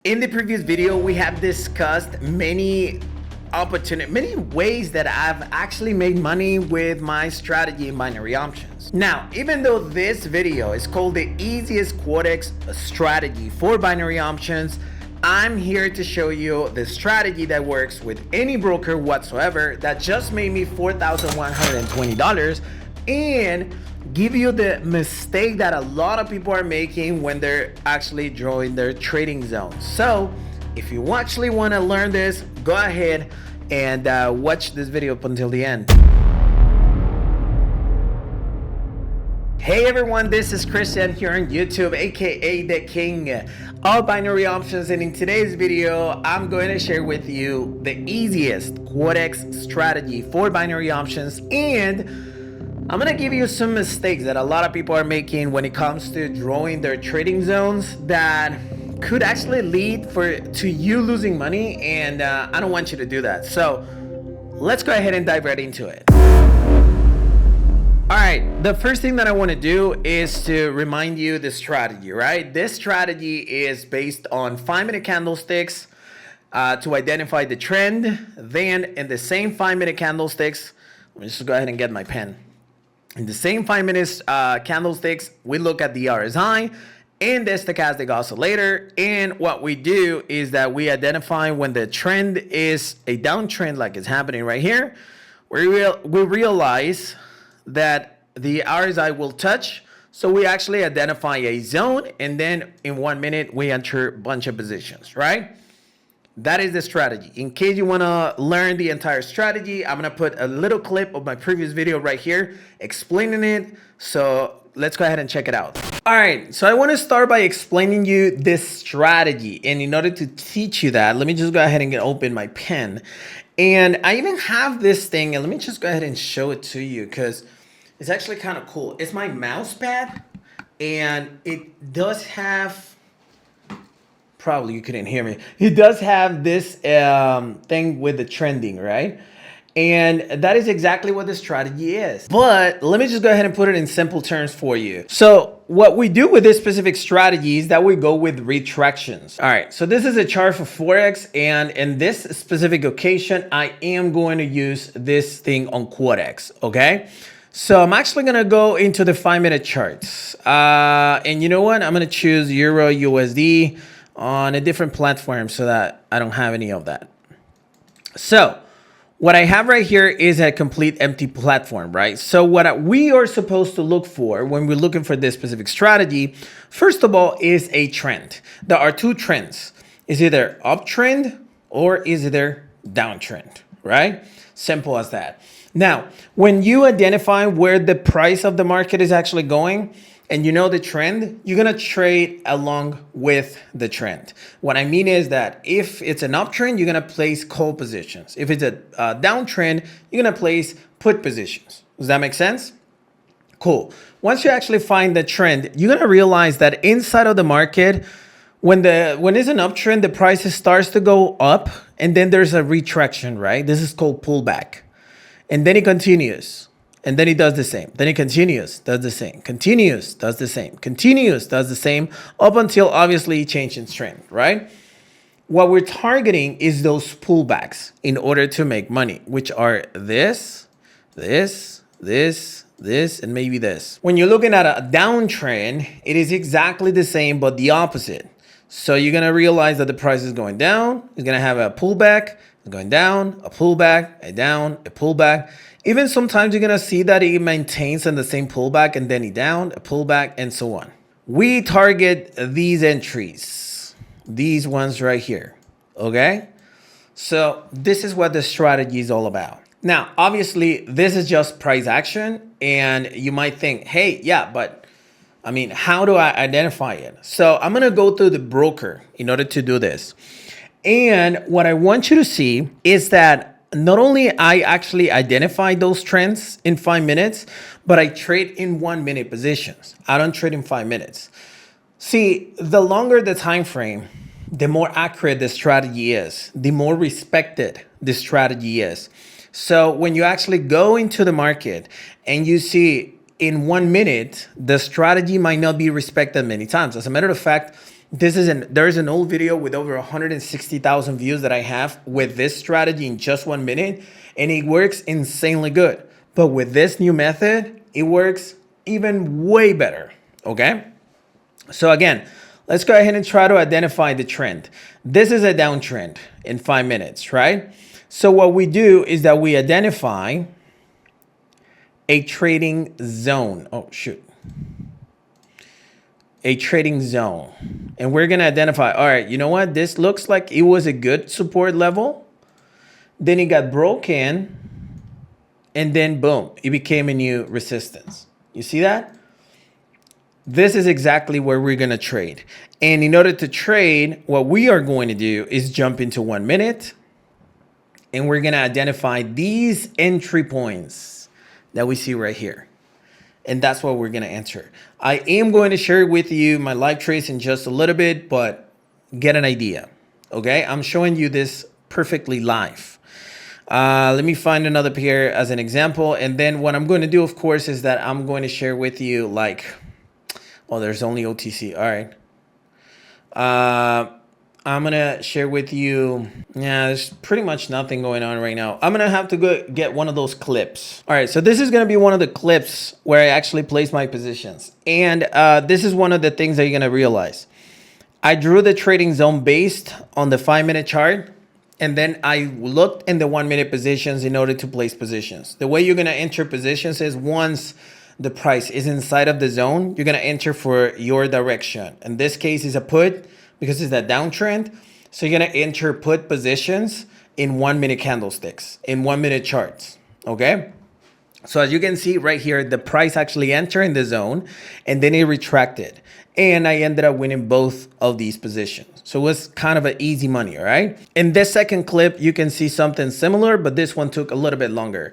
In the previous video, we have discussed many ways that I've actually made money with my strategy in binary options. Now, even though this video is called the easiest Quotex strategy for binary options, I'm here to show you the strategy that works with any broker whatsoever that just made me $4,120 and give you the mistake that a lot of people are making when they're actually drawing their trading zone. So if you actually want to learn this, go ahead and watch this video up until the end. Hey everyone, this is Christian here on YouTube, aka the King of Binary Options, and in today's video I'm going to share with you the easiest Quotex strategy for binary options, and I'm gonna give you some mistakes that a lot of people are making when it comes to drawing their trading zones that could actually lead to you losing money, and I don't want you to do that. So let's go ahead and dive right into it. All right, the first thing that I want to do is to remind you the strategy, right? This strategy is based on 5-minute candlesticks to identify the trend. Then in the same 5-minute candlesticks, let me just go ahead and get my pen. In the same 5 minutes candlesticks, we look at the RSI and the stochastic oscillator. And what we do is that we identify when the trend is a downtrend, like it's happening right here. We realize that the RSI will touch. So we actually identify a zone, and then in 1 minute, we enter a bunch of positions, right? That is the strategy. In case you want to learn the entire strategy, I'm going to put a little clip of my previous video right here explaining it. So let's go ahead and check it out. All right, so I want to start by explaining you this strategy. And in order to teach you that, let me just go ahead and open my pen. And I even have this thing, and let me just go ahead and show it to you because it's actually kind of cool. It's my mouse pad, and it does have, probably you couldn't hear me, it does have this thing with the trending, right? And that is exactly what the strategy is. But let me just go ahead and put it in simple terms for you. So what we do with this specific strategy is that we go with retractions. All right, so this is a chart for Forex, and in this specific occasion, I am going to use this thing on Quotex, okay? So I'm actually gonna go into the 5-minute charts. And you know what? I'm gonna choose Euro USD on a different platform so that I don't have any of that. So what I have right here is a complete empty platform, right? So what we are supposed to look for when we're looking for this specific strategy, first of all, is a trend. There are two trends. Is either uptrend or is either downtrend, right? Simple as that. Now, when you identify where the price of the market is actually going, and you know the trend, you're gonna trade along with the trend. What I mean is that if it's an uptrend, you're gonna place call positions. If it's a downtrend, you're gonna place put positions. Does that make sense? Cool. Once you actually find the trend, you're gonna realize that inside of the market, when it's an uptrend, the price starts to go up, and then there's a retraction, right? This is called pullback. And then it continues. And then he does the same. Then he continues, does the same, continues, does the same, continues, does the same, up until obviously he changes trend, right? What we're targeting is those pullbacks in order to make money, which are this, and maybe this. When you're looking at a downtrend, it is exactly the same, but the opposite. So you're gonna realize that the price is going down, it's gonna have a pullback, going down, a pullback, a down, a pullback. Even sometimes you're gonna see that it maintains in the same pullback and then a down, a pullback, and so on. We target these entries, these ones right here, okay? So this is what the strategy is all about. Now, obviously, this is just price action, and you might think, hey, yeah, but I mean, how do I identify it? So I'm gonna go through the broker in order to do this. And what I want you to see is that not only I actually identify those trends in 5 minutes, but I trade in 1 minute positions. I don't trade in 5 minutes. See, the longer the time frame, the more accurate the strategy is, the more respected the strategy is. So when you actually go into the market and you see in 1 minute, the strategy might not be respected many times. As a matter of fact, There's an old video with over 160,000 views that I have with this strategy in just 1 minute, and it works insanely good. But with this new method, it works even way better, okay? So again, let's go ahead and try to identify the trend. This is a downtrend in 5 minutes, right? So what we do is that we identify a trading zone. Oh, shoot. A trading zone. And we're going to identify, all right, you know what? This looks like it was a good support level. Then it got broken. And then boom, it became a new resistance. You see that? This is exactly where we're going to trade. And in order to trade, what we are going to do is jump into 1 minute. And we're going to identify these entry points that we see right here. And that's what we're going to enter. I am going to share with you my live trades in just a little bit, but get an idea. Okay, I'm showing you this perfectly live. Let me find another pair as an example. And then what I'm going to do, of course, is that I'm going to share with you like, well, there's only OTC. All right. I'm going to share with you. Yeah, there's pretty much nothing going on right now. I'm going to have to go get one of those clips. All right. So this is going to be one of the clips where I actually place my positions. And this is one of the things that you're going to realize. I drew the trading zone based on the 5-minute chart. And then I looked in the 1 minute positions in order to place positions. The way you're going to enter positions is once the price is inside of the zone, you're going to enter for your direction. In this case, is a put because it's a downtrend. So you're going to enter put positions in 1 minute candlesticks, in 1 minute charts. Okay. So as you can see right here, the price actually entered in the zone and then it retracted. And I ended up winning both of these positions. So it was kind of an easy money, all right? In this second clip, you can see something similar, but this one took a little bit longer.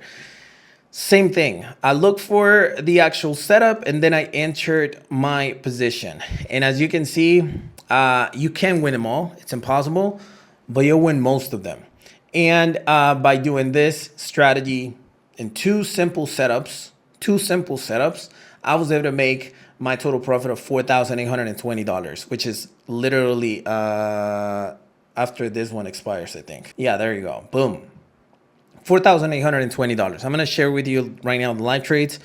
Same thing. I looked for the actual setup and then I entered my position. And as you can see, you can win them all. It's impossible, but you'll win most of them. And by doing this strategy in two simple setups, I was able to make my total profit of $4,820, which is literally after this one expires, I think. Yeah, there you go. Boom. $4,820. I'm going to share with you right now the live trades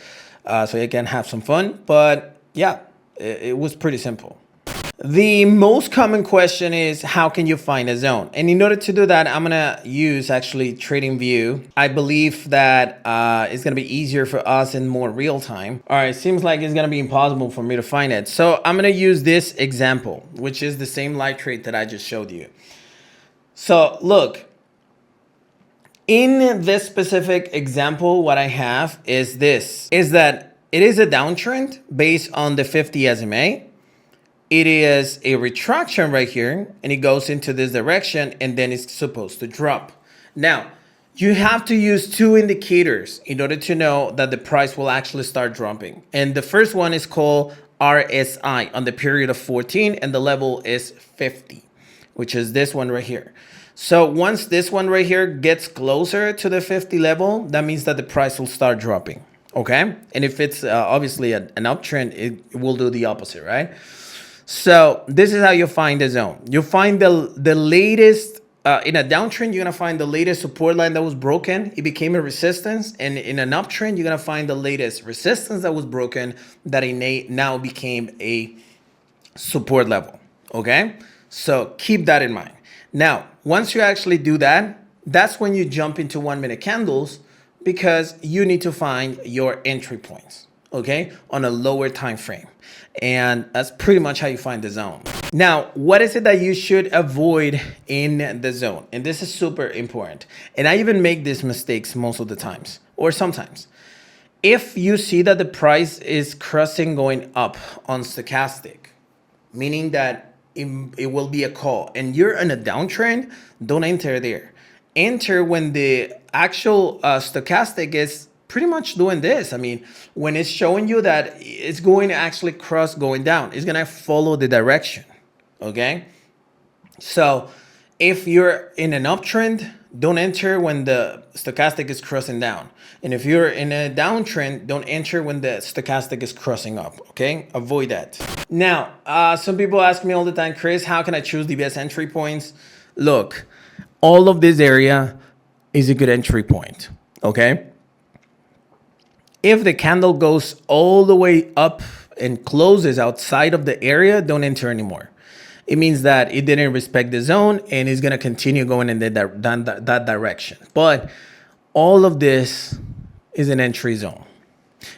so you can have some fun. But yeah, it was pretty simple. The most common question is, how can you find a zone? And in order to do that, I'm going to use actually TradingView. I believe that it's going to be easier for us in more real time. All right, seems like it's going to be impossible for me to find it. So I'm going to use this example, which is the same live trade that I just showed you. So look, in this specific example, what I have is that it is a downtrend based on the 50 SMA. It is a retraction right here, and it goes into this direction, and then it's supposed to drop. Now, you have to use two indicators in order to know that the price will actually start dropping. And the first one is called RSI on the period of 14, and the level is 50, which is this one right here. So once this one right here gets closer to the 50 level, that means that the price will start dropping, okay? And if it's obviously an uptrend, it will do the opposite, right? So this is how you find the zone. You find the latest, in a downtrend, you're going to find the latest support line that was broken. It became a resistance. And in an uptrend, you're going to find the latest resistance that was broken that now became a support level. Okay? So keep that in mind. Now, once you actually do that, that's when you jump into 1 minute candles because you need to find your entry points, okay, on a lower time frame. And that's pretty much how you find the zone. Now, what is it that you should avoid in the zone? And this is super important. And I even make these mistakes most of the times, or sometimes. If you see that the price is crossing going up on stochastic, meaning that it will be a call, and you're in a downtrend, don't enter there. Enter when the actual stochastic is pretty much doing this. I mean, when it's showing you that it's going to actually cross going down, it's going to follow the direction. Okay. So if you're in an uptrend, don't enter when the stochastic is crossing down. And if you're in a downtrend, don't enter when the stochastic is crossing up. Okay. Avoid that. Now, some people ask me all the time, Chris, how can I choose the best entry points? Look, all of this area is a good entry point, okay? If the candle goes all the way up and closes outside of the area, don't enter anymore. It means that it didn't respect the zone and it's gonna continue going in that direction. But all of this is an entry zone.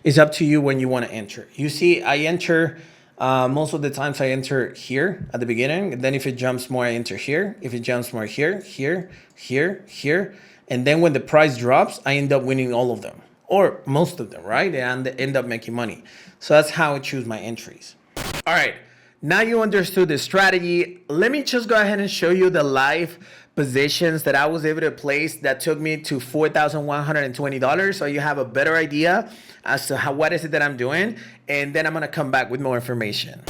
It's up to you when you want to enter. You see, I enter, most of the times I enter here at the beginning. And then if it jumps more, I enter here. If it jumps more, here, here, here, here. And then when the price drops, I end up winning all of them. Or most of them, right? And end up making money. So that's how I choose my entries. All right. Now you understood the strategy. Let me just go ahead and show you the live positions that I was able to place that took me to $4,120. So you have a better idea as to what is it that I'm doing. And then I'm going to come back with more information.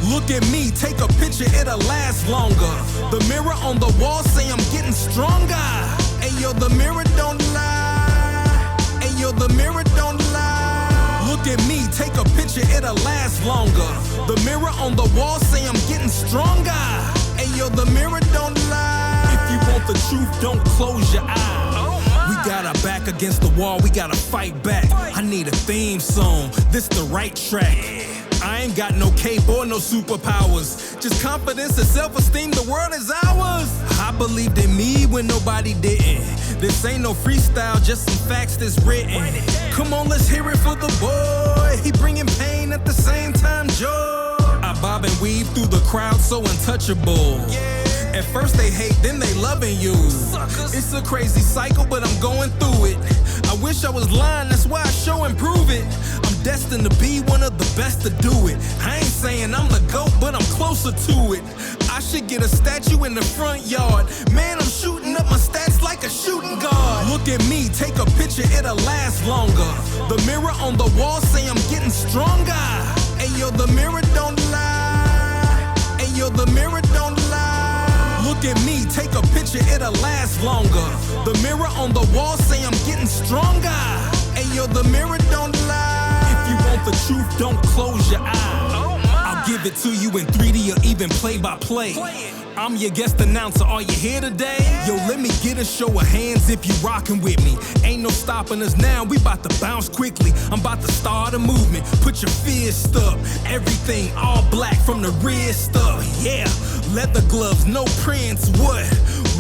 Look at me, take a picture, it'll last longer. The mirror on the wall say I'm getting stronger. Ayo, the mirror don't lie. Ayo, the mirror don't lie. Look at me, take a picture, it'll last longer. The mirror on the wall say I'm getting stronger. Ayo, the mirror don't lie. If you want the truth, don't close your eyes. We got our back against the wall, we gotta fight back. I need a theme song, this the right track. I ain't got no cape or no superpowers. Just confidence and self-esteem, the world is ours. I believed in me when nobody didn't. This ain't no freestyle, just some facts that's written. Come on, let's hear it for the boy. He bringing pain at the same time, joy. I bob and weave through the crowd, so untouchable. At first they hate, then they loving you. It's a crazy cycle, but I'm going through it. I wish I was lying, that's why I show and prove it. I'm destined to be one of the best to do it. I ain't saying I'm the GOAT, but I'm closer to it. I should get a statue in the front yard. Man, I'm shooting up my stats like a shooting guard. Look at me, take a picture, it'll last longer. The mirror on the wall say I'm getting stronger. Ayo, the mirror don't lie. Ayo, the mirror don't lie. Look at me, take a picture, it'll last longer. The mirror on the wall say I'm getting stronger. Ayo, the mirror don't lie. If you want the truth, don't close your eyes. I'll give it to you in 3D or even play by play. I'm your guest announcer, are you here today? Yo, let me get a show of hands if you rockin' with me. Ain't no stopping us now, we bout to bounce quickly. I'm about to start a movement, put your fist up. Everything all black from the wrist up, yeah. Leather gloves, no prints, what?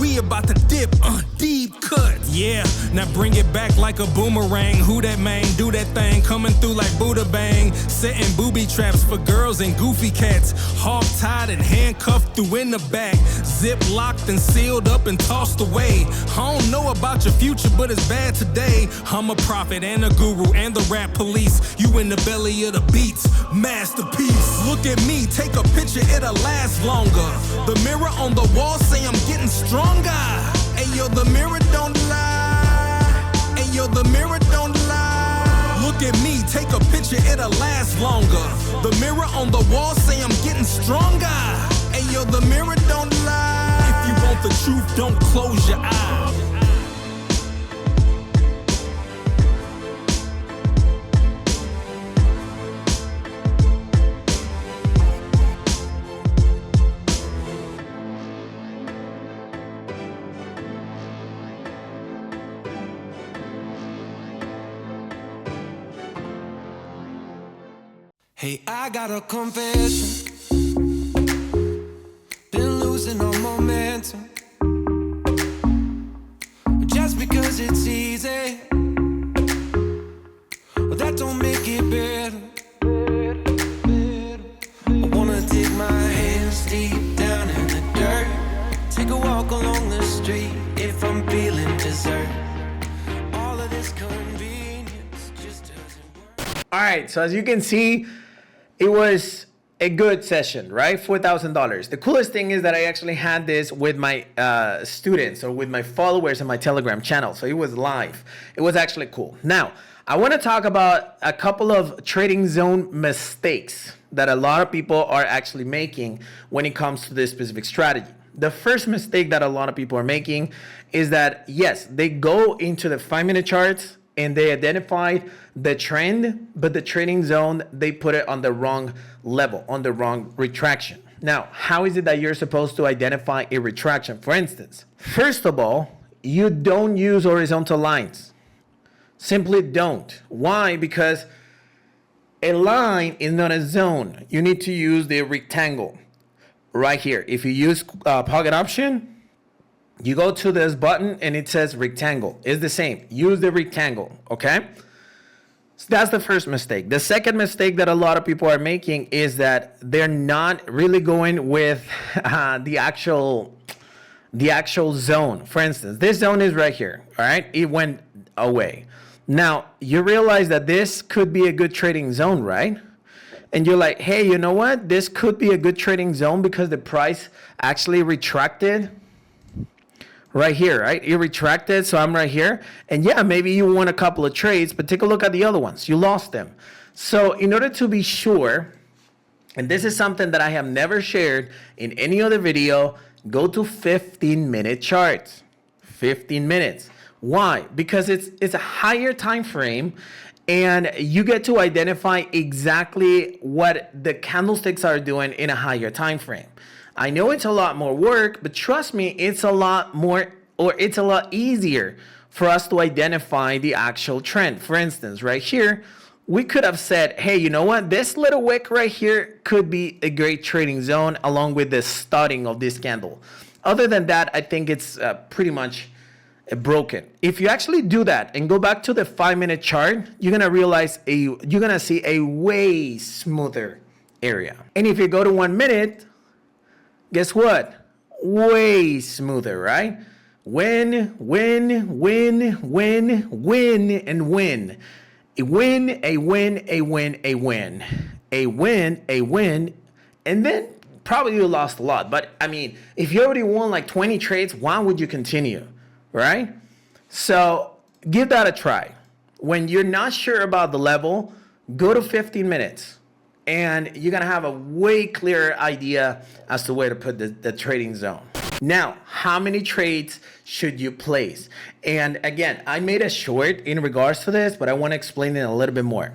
We about to dip, deep cut, yeah. Now bring it back like a boomerang. Who that man, do that thing, coming through like Buddha Bang. Setting booby traps for girls and goofy cats. Hog tied and handcuffed through in the back. Zip locked and sealed up and tossed away. I don't know about your future, but it's bad today. I'm a prophet and a guru and the rap police. You in the belly of the beats, masterpiece. Look at me, take a picture, it'll last longer. The mirror on the wall say I'm getting stronger. Ayo, the mirror don't lie. Ayo, the mirror don't lie. Look at me, take a picture, it'll last longer. The mirror on the wall say I'm getting stronger. Ayo, the mirror don't lie. If you want the truth, don't close your eyes. Hey, I got a confession. Been losing all momentum. Just because it's easy, well, that don't make it better. I wanna dig my hands deep down in the dirt. Take a walk along the street if I'm feeling dessert. All of this convenience just doesn't work. All right, so as you can see, it was a good session, right? $4,000. The coolest thing is that I actually had this with my students or with my followers in my Telegram channel. So it was live. It was actually cool. Now, I want to talk about a couple of trading zone mistakes that a lot of people are actually making when it comes to this specific strategy. the first mistake that a lot of people are making is that, yes, they go into the 5-minute charts and they identify the trend, but the trading zone, they put it on the wrong level, on the wrong retraction. Now, how is it that you're supposed to identify a retraction? For instance, first of all, you don't use horizontal lines. Simply don't. Why? Because a line is not a zone. You need to use the rectangle right here. If you use pocket option, you go to this button and it says rectangle. It's the same. Use the rectangle, okay? So that's the first mistake. The second mistake that a lot of people are making is that they're not really going with the actual zone. For instance, this zone is right here, all right? It went away. Now, you realize that this could be a good trading zone, right? And you're like, hey, you know what? This could be a good trading zone because the price actually retracted right here, right? It retracted, so I'm right here. And yeah, maybe you won a couple of trades, but take a look at the other ones. You lost them. So in order to be sure, and this is something that I have never shared in any other video, go to 15-minute charts. 15 minutes. Why? Because it's a higher time frame and you get to identify exactly what the candlesticks are doing in a higher time frame. I know it's a lot more work, but trust me, it's a lot more, or it's a lot easier for us to identify the actual trend. For instance, right here, we could have said, hey, you know what? This little wick right here could be a great trading zone along with the starting of this candle. Other than that, I think it's pretty much broken. If you actually do that and go back to the 5-minute chart, you're gonna realize you're gonna see a way smoother area. And if you go to 1 minute, guess what? Way smoother, right? Win, win, win, win, win, and win. A win, a win, a win, a win. A win, a win, and then probably you lost a lot. But I mean, if you already won like 20 trades, why would you continue? Right? So give that a try. When you're not sure about the level, go to 15 minutes and you're going to have a way clearer idea as to where to put the trading zone. Now, how many trades should you place? And again, I made a short in regards to this, but I want to explain it a little bit more.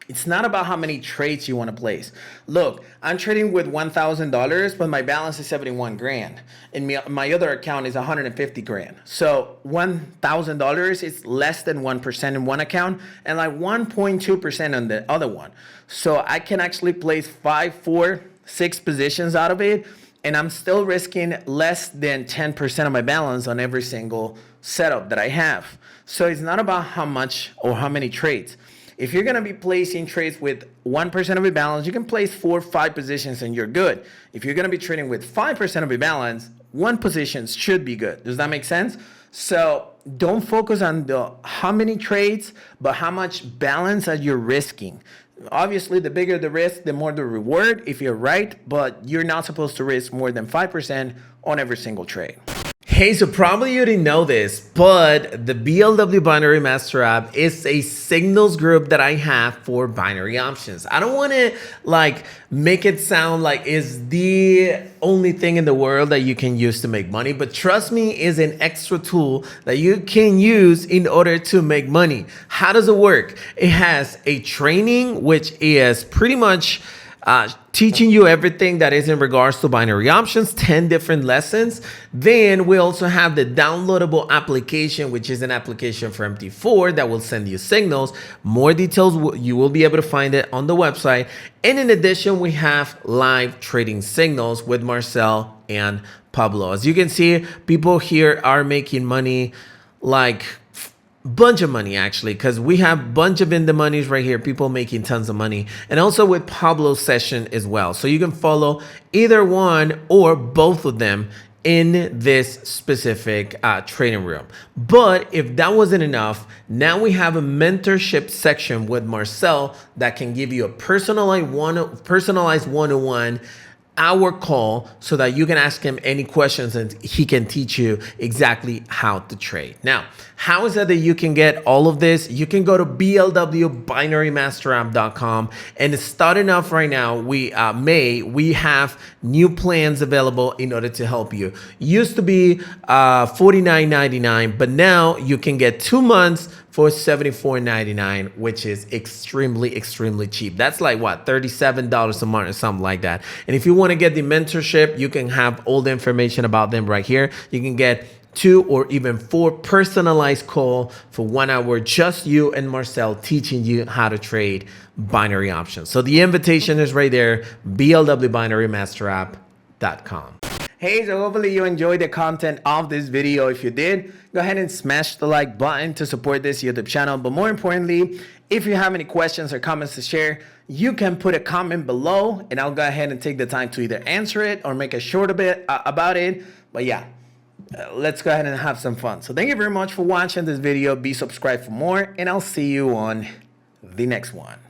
It's not about how many trades you want to place. Look, I'm trading with $1,000, but my balance is 71 grand. And my other account is 150 grand. So $1,000 is less than 1% in one account and like 1.2% on the other one. So I can actually place 5, 4, 6 positions out of it. And I'm still risking less than 10% of my balance on every single setup that I have. So it's not about how much or how many trades. If you're going to be placing trades with 1% of your balance, you can place 4 or 5 positions and you're good. If you're going to be trading with 5% of your balance, 1 position should be good. Does that make sense? So don't focus on how many trades, but how much balance are you risking. Obviously, the bigger the risk, the more the reward, if you're right, but you're not supposed to risk more than 5% on every single trade. Hey, so probably you didn't know this, but the BLW Binary Master app is a signals group that I have for binary options. I don't want to like make it sound like it's the only thing in the world that you can use to make money, but trust me, is an extra tool that you can use in order to make money. How does it work? It has a training, which is pretty much teaching you everything that is in regards to binary options, 10 different lessons. Then we also have the downloadable application, which is an application for MT4 that will send you signals. More details, you will be able to find it on the website. And in addition, we have live trading signals with Marcel and Pablo. As you can see, people here are making money, like bunch of money actually, because we have bunch of in the monies right here, people making tons of money, and also with Pablo's session as well. So you can follow either one or both of them in this specific trading room. But if that wasn't enough, now we have a mentorship section with Marcel that can give you a personalized one-on-one hour call so that you can ask him any questions and he can teach you exactly how to trade. Now, how is it that you can get all of this? You can go to blwbinarymasterapp.com, and starting off right now, we have new plans available in order to help you. Used to be $49.99, but now you can get 2 months for $74.99, which is extremely cheap. That's like what, $37 a month or something like that. And if you want to get the mentorship, you can have all the information about them right here. You can get 2 or even 4 personalized call for 1 hour, just you and Marcel teaching you how to trade binary options. So the invitation is right there, blwbinarymasterapp.com. Hey, so hopefully you enjoyed the content of this video. If you did, go ahead and smash the like button to support this YouTube channel. But more importantly, if you have any questions or comments to share, you can put a comment below and I'll go ahead and take the time to either answer it or make a short bit about it. But yeah, let's go ahead and have some fun. So thank you very much for watching this video. Be subscribed for more, and I'll see you on the next one.